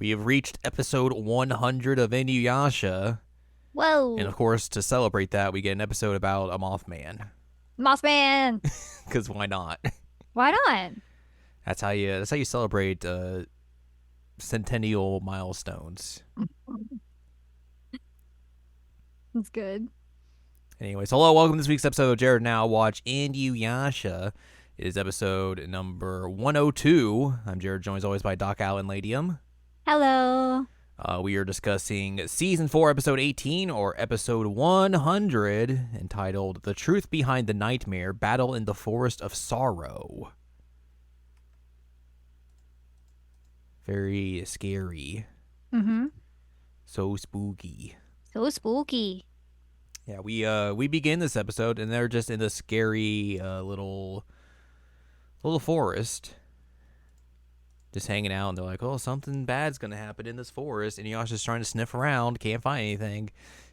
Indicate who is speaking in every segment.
Speaker 1: We have reached episode 100 of Inuyasha.
Speaker 2: Whoa.
Speaker 1: And of course, to celebrate that, we get an episode about a Mothman.
Speaker 2: Mothman.
Speaker 1: Because why not?
Speaker 2: Why not?
Speaker 1: That's how you celebrate centennial milestones.
Speaker 2: That's good.
Speaker 1: Anyways, hello, welcome to this week's episode of Jared Now Watch Inuyasha. It is episode number 102. I'm Jared, joined as always by Doc Allen Ladium.
Speaker 2: Hello.
Speaker 1: We are discussing Season 4, Episode 18, or Episode 100, entitled The Truth Behind the Nightmare, Battle in the Forest of Sorrow. Very scary.
Speaker 2: Mm-hmm.
Speaker 1: So spooky.
Speaker 2: So spooky.
Speaker 1: Yeah, we begin this episode, and they're just in this scary little forest. Just hanging out, and they're like, oh, something bad's going to happen in this forest. And Inuyasha's trying to sniff around, can't find anything.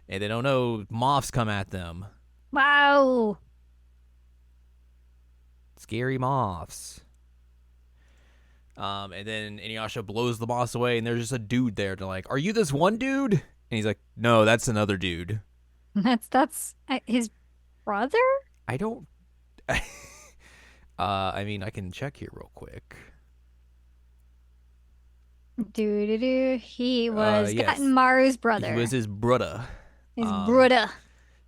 Speaker 1: And they don't know, moths come at them.
Speaker 2: Wow.
Speaker 1: Scary moths. And then Inuyasha blows the moths away, and there's just a dude there. They're like, are you this one dude? And he's like, no, that's another dude.
Speaker 2: That's his brother?
Speaker 1: I don't... I mean, I can check here real quick.
Speaker 2: He was
Speaker 1: yes.
Speaker 2: Maru's brother.
Speaker 1: He was his brother.
Speaker 2: His brother.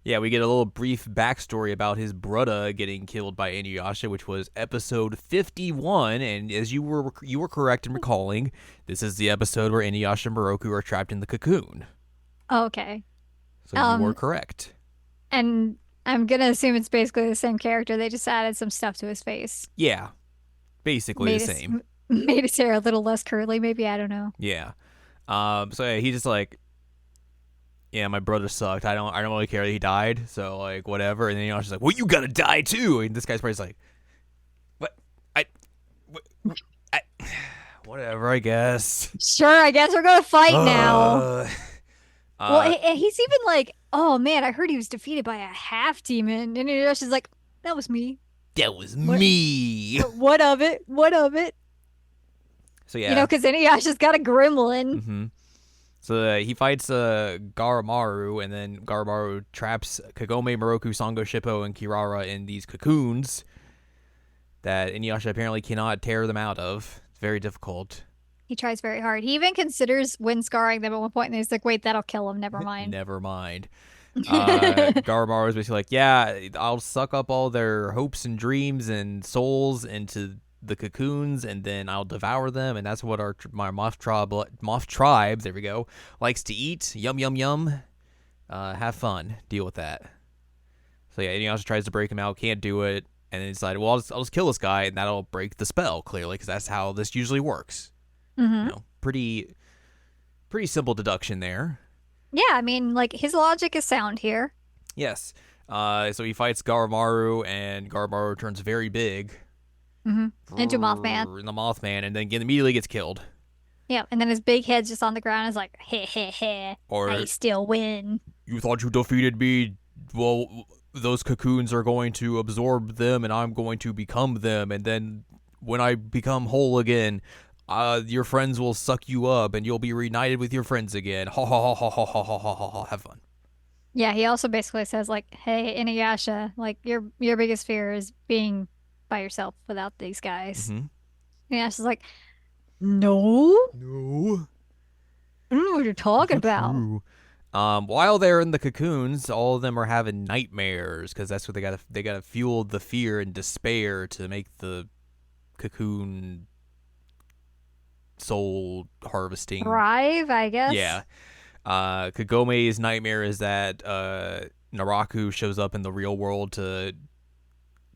Speaker 1: Yeah, we get a little brief backstory about his brother getting killed by Inuyasha, which was episode 51. And as you were correct in recalling, this is the episode where Inuyasha and Moroku are trapped in the cocoon.
Speaker 2: Oh, okay.
Speaker 1: So you were correct.
Speaker 2: And I'm going to assume it's basically the same character. They just added some stuff to his face.
Speaker 1: Yeah, basically the same.
Speaker 2: Made his hair a little less curly, maybe. I don't know.
Speaker 1: Yeah. So yeah, he just like, yeah, my brother sucked. I don't really care that he died. So like, whatever. And then Inuyasha's like, well, you gotta die too. And this guy's probably like, what? Whatever, I guess.
Speaker 2: Sure, I guess we're gonna fight now. Well, he's even like, oh man, I heard he was defeated by a half demon. And Inuyasha's like, that was me.
Speaker 1: That was me.
Speaker 2: What of it? What of it?
Speaker 1: So yeah,
Speaker 2: you know, because Inuyasha's got a gremlin.
Speaker 1: Mm-hmm. So he fights Garumaru, and then Garumaru traps Kagome, Moroku, Sango, Shippo, and Kirara in these cocoons that Inuyasha apparently cannot tear them out of. It's very difficult.
Speaker 2: He tries very hard. He even considers wind scarring them at one point, and he's like, wait, that'll kill him. Never mind.
Speaker 1: Never mind. Garumaru is basically like, yeah, I'll suck up all their hopes and dreams and souls into the cocoons, and then I'll devour them, and that's what my moth tribe, there we go, likes to eat. Yum, yum, yum. Have fun. Deal with that. So yeah, Inuyasha tries to break him out, can't do it, and then decided, well, I'll just kill this guy, and that'll break the spell, clearly, because that's how this usually works.
Speaker 2: Mm-hmm.
Speaker 1: You know, pretty simple deduction there.
Speaker 2: Yeah, I mean, like, his logic is sound here.
Speaker 1: Yes. So he fights Garumaru, and Garumaru turns very big.
Speaker 2: Mm-hmm. Into Mothman.
Speaker 1: In the Mothman, and then immediately gets killed.
Speaker 2: Yeah, and then his big head's just on the ground. Is like, heh, heh, heh.
Speaker 1: Or,
Speaker 2: I still win.
Speaker 1: You thought you defeated me? Well, those cocoons are going to absorb them, and I'm going to become them. And then when I become whole again, your friends will suck you up, and you'll be reunited with your friends again. Ha ha ha ha ha ha ha ha ha. Have fun.
Speaker 2: Yeah, he also basically says like, hey, Inuyasha, like your biggest fear is being by yourself without these guys.
Speaker 1: Mm-hmm.
Speaker 2: And Ash is like, no,
Speaker 1: I
Speaker 2: don't know what you're talking about.
Speaker 1: True. While they're in the cocoons, all of them are having nightmares because that's what they gotta fuel the fear and despair to make the cocoon soul harvesting
Speaker 2: thrive, I guess.
Speaker 1: Yeah. Kagome's nightmare is that Naraku shows up in the real world to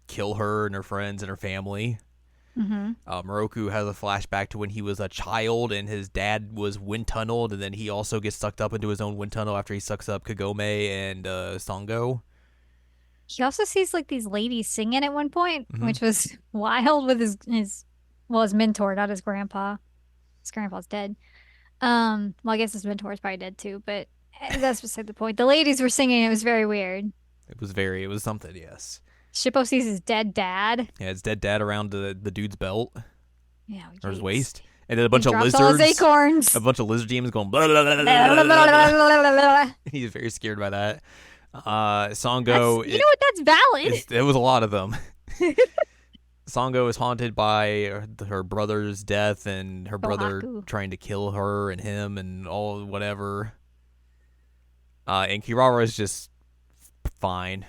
Speaker 1: kill her and her friends and her family.
Speaker 2: Mm-hmm.
Speaker 1: Moroku has a flashback to when he was a child and his dad was wind tunneled, and then he also gets sucked up into his own wind tunnel after he sucks up Kagome and Sango.
Speaker 2: He also sees like these ladies singing at one point,
Speaker 1: Mm-hmm.
Speaker 2: which was wild with his mentor, not his grandpa. His grandpa's dead. Well, I guess his mentor's probably dead too, but that's beside the point. The ladies were singing. It was very weird.
Speaker 1: It was something, yes.
Speaker 2: Shippo sees his dead dad.
Speaker 1: Yeah, his dead dad around the dude's belt.
Speaker 2: Yeah,
Speaker 1: or his
Speaker 2: yikes.
Speaker 1: waist. And then a
Speaker 2: He
Speaker 1: bunch of
Speaker 2: drops all his
Speaker 1: lizards,
Speaker 2: acorns.
Speaker 1: a bunch of lizard demons going blah, blah, blah, blah, blah, blah, blah. He's very scared by that.
Speaker 2: That's
Speaker 1: Songo,
Speaker 2: you know what? That's valid.
Speaker 1: it was a lot of them. Songo is haunted by her brother's death and her brother
Speaker 2: Kohaku.
Speaker 1: trying to kill her and him and all whatever. And Kirara is just fine.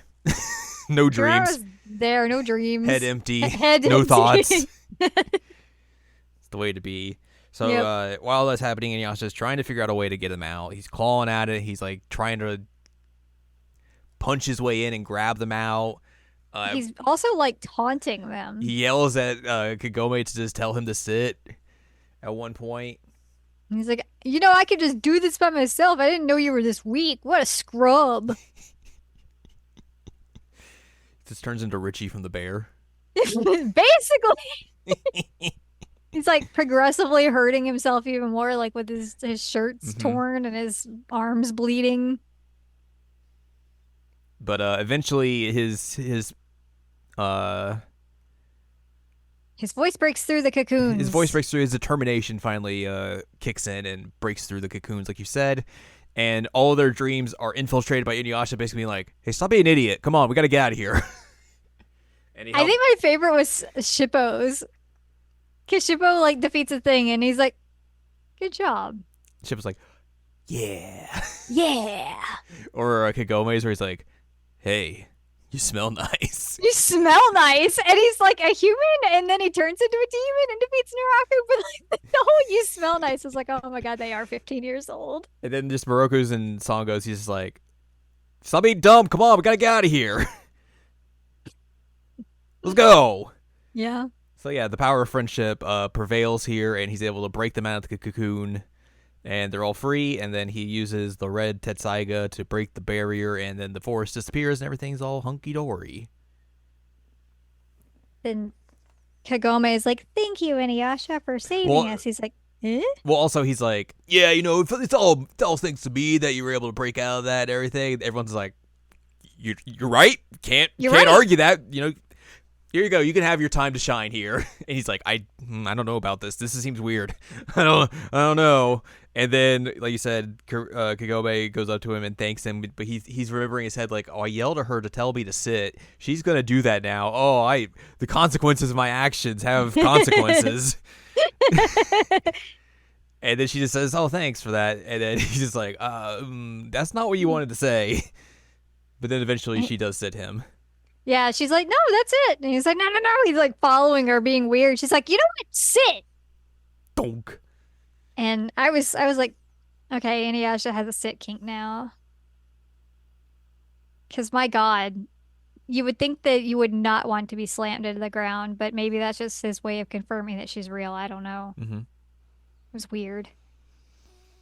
Speaker 1: No dreams.
Speaker 2: Kirara's there, no dreams.
Speaker 1: Head empty.
Speaker 2: Head
Speaker 1: No
Speaker 2: empty.
Speaker 1: thoughts. It's the way to be. So
Speaker 2: Yep.
Speaker 1: while that's happening, Inuyasha's trying to figure out a way to get him out. He's clawing at it. He's like trying to punch his way in and grab them out.
Speaker 2: He's also like taunting them.
Speaker 1: He yells at Kagome to just tell him to sit at one point.
Speaker 2: He's like, I could just do this by myself. I didn't know you were this weak. What a scrub.
Speaker 1: This turns into Richie from the Bear.
Speaker 2: Basically, he's like progressively hurting himself even more, like with his shirts torn and his arms bleeding.
Speaker 1: But eventually uh
Speaker 2: His voice breaks through the cocoons.
Speaker 1: his voice breaks through. His determination finally kicks in and breaks through the cocoons, like you said. And all their dreams are infiltrated by Inuyasha, basically being like, "Hey, stop being an idiot! Come on, we gotta get out of here." And
Speaker 2: I think my favorite was Shippo's. Because Shippo like defeats a thing and he's like, good job.
Speaker 1: Chip was like, "Yeah,"
Speaker 2: Yeah.
Speaker 1: or Kagome's where he's like, "Hey, you smell nice."
Speaker 2: You smell nice. And he's like a human and then he turns into a demon and defeats Naraku. But like the whole you smell nice is like, oh my god, they are 15 years old.
Speaker 1: And then just Moroku's and Songo's, he's just like, "Stop being dumb! Come on, we gotta get out of here. Let's go."
Speaker 2: Yeah.
Speaker 1: So yeah, the power of friendship prevails here, and he's able to break them out of the cocoon, and they're all free. And then he uses the red Tetsaiga to break the barrier, and then the forest disappears, and everything's all hunky dory.
Speaker 2: Then Kagome is like, thank you, Inuyasha, for saving us. He's like, eh?
Speaker 1: Well, also he's like, "Yeah, it's all thanks to me that you were able to break out of that and everything." Everyone's like, "You're right. Can't
Speaker 2: Right.
Speaker 1: argue that. Here you go. You can have your time to shine here." And he's like, I don't know about this. This seems weird. I don't know. And then, like you said, Kagome goes up to him and thanks him, but he's remembering his head like, "Oh, I yelled at her to tell me to sit. She's gonna do that now. Oh, the consequences of my actions have consequences." And then she just says, "Oh, thanks for that." And then he's just like, "That's not what you wanted to say." But then eventually she does sit him.
Speaker 2: Yeah, she's like, no, that's it. And he's like, no, no, no. He's like following her, being weird. She's like, you know what? Sit.
Speaker 1: Donk.
Speaker 2: And I was like, okay, Inuyasha has a sit kink now. Because my God, you would think that you would not want to be slammed into the ground, but maybe that's just his way of confirming that she's real. I don't know.
Speaker 1: Mm-hmm.
Speaker 2: It was weird.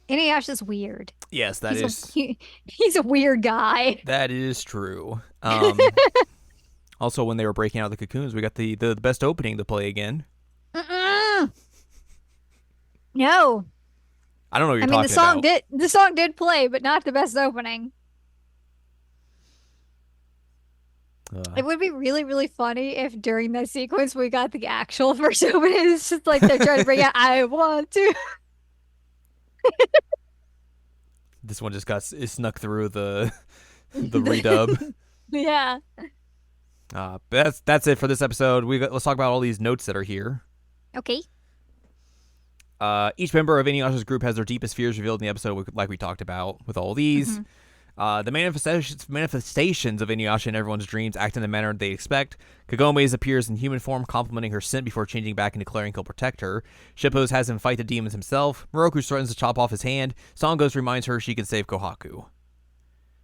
Speaker 2: Inuyasha's weird.
Speaker 1: Yes,
Speaker 2: He's a weird guy.
Speaker 1: that is true. Also, when they were breaking out the cocoons, we got the best opening to play again.
Speaker 2: Mm-mm. No.
Speaker 1: I don't know what you're
Speaker 2: I mean,
Speaker 1: talking about.
Speaker 2: the song did play, but not the best opening. It would be really, really funny if during that sequence we got the actual first opening. It's just like they're trying to bring out "I want to."
Speaker 1: This one just got snuck through the redub.
Speaker 2: Yeah.
Speaker 1: But that's it for this episode. Let's talk about all these notes that are here.
Speaker 2: Okay.
Speaker 1: Each member of Inuyasha's group has their deepest fears revealed in the episode, like we talked about with all these. The manifestations of Inuyasha in everyone's dreams act in the manner they expect. Kagome's appears in human form, complimenting her scent before changing back and declaring he'll protect her. Shippo's has him fight the demons himself. Moroku threatens to chop off his hand. Songo's reminds her she can save Kohaku.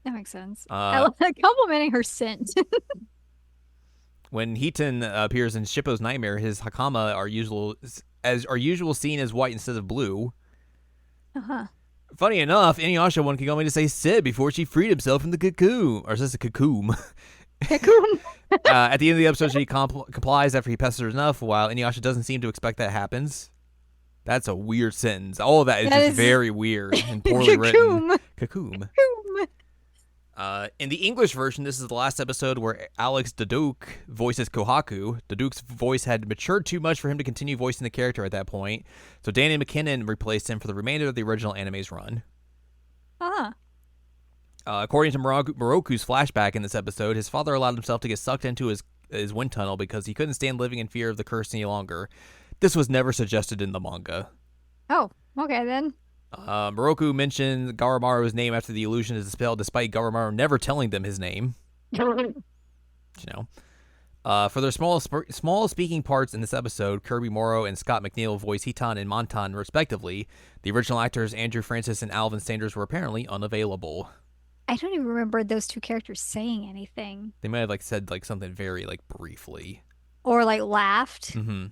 Speaker 2: That makes sense. I love complimenting her scent.
Speaker 1: When Hitan appears in Shippo's nightmare, his hakama are usual seen as white instead of blue.
Speaker 2: Uh-huh.
Speaker 1: Funny enough, Inuyasha wanted Kagome to say "sit" before she freed himself from the cocoon. Or is this a cocoon?
Speaker 2: Cocoon.
Speaker 1: At the end of the episode, she complies after he pesters her enough, while Inuyasha doesn't seem to expect that happens. That's a weird sentence. All of that is just very weird and poorly written. Cocoon. In the English version, this is the last episode where Alex Daduk voices Kohaku. Daduk's voice had matured too much for him to continue voicing the character at that point, so Danny McKinnon replaced him for the remainder of the original anime's run.
Speaker 2: Ah.
Speaker 1: According to Moroku's flashback in this episode, his father allowed himself to get sucked into his wind tunnel because he couldn't stand living in fear of the curse any longer. This was never suggested in the manga.
Speaker 2: Oh, okay then.
Speaker 1: Moroku mentioned Garumaru's name after the illusion is dispelled, despite Garumaru never telling them his name. You know. For their small speaking parts in this episode, Kirby Morrow and Scott McNeil voice Hitan and Montan, respectively. The original actors Andrew Francis and Alvin Sanders were apparently unavailable.
Speaker 2: I don't even remember those two characters saying anything.
Speaker 1: They might have said something very briefly,
Speaker 2: or laughed,
Speaker 1: mm-hmm.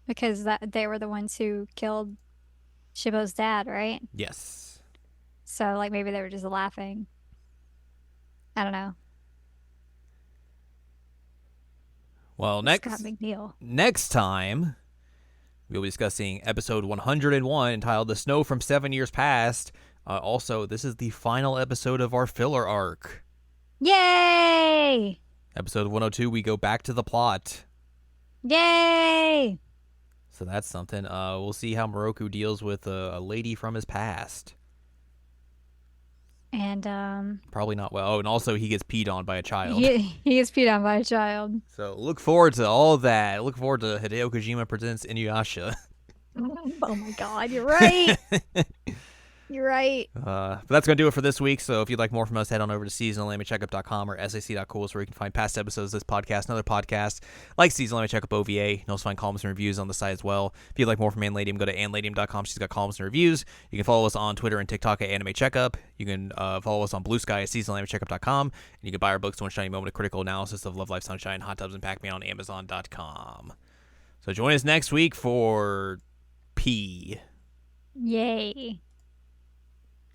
Speaker 2: because they were the ones who killed Shibo's dad, right?
Speaker 1: Yes.
Speaker 2: So maybe they were just laughing. I don't know.
Speaker 1: Well,
Speaker 2: Scott McNeil.
Speaker 1: Next time, we'll be discussing episode 101 entitled The Snow from 7 Years Past. Also, this is the final episode of our filler arc.
Speaker 2: Yay!
Speaker 1: Episode 102, we go back to the plot.
Speaker 2: Yay!
Speaker 1: So that's something. We'll see how Moroku deals with a lady from his past.
Speaker 2: And
Speaker 1: probably not well. Oh, and also he gets peed on by a child.
Speaker 2: He gets peed on by a child.
Speaker 1: So look forward to all that. Look forward to Hideo Kojima presents Inuyasha.
Speaker 2: Oh my god, you're right. You're right.
Speaker 1: But that's going to do it for this week. So if you'd like more from us, head on over to seasonalanimecheckup.com or sac.cool where you can find past episodes of this podcast and other podcasts like Seasonal Anime Checkup OVA. You can also find columns and reviews on the site as well. If you'd like more from Anladium, go to anladium.com. She's got columns and reviews. You can follow us on Twitter and TikTok at Anime Checkup. You can follow us on Blue Sky at seasonalanimecheckup.com. And you can buy our books, One Shiny Moment, a critical analysis of Love, Life, Sunshine, Hot Tubs, and Pac-Man on Amazon.com. So join us next week for P.
Speaker 2: Yay.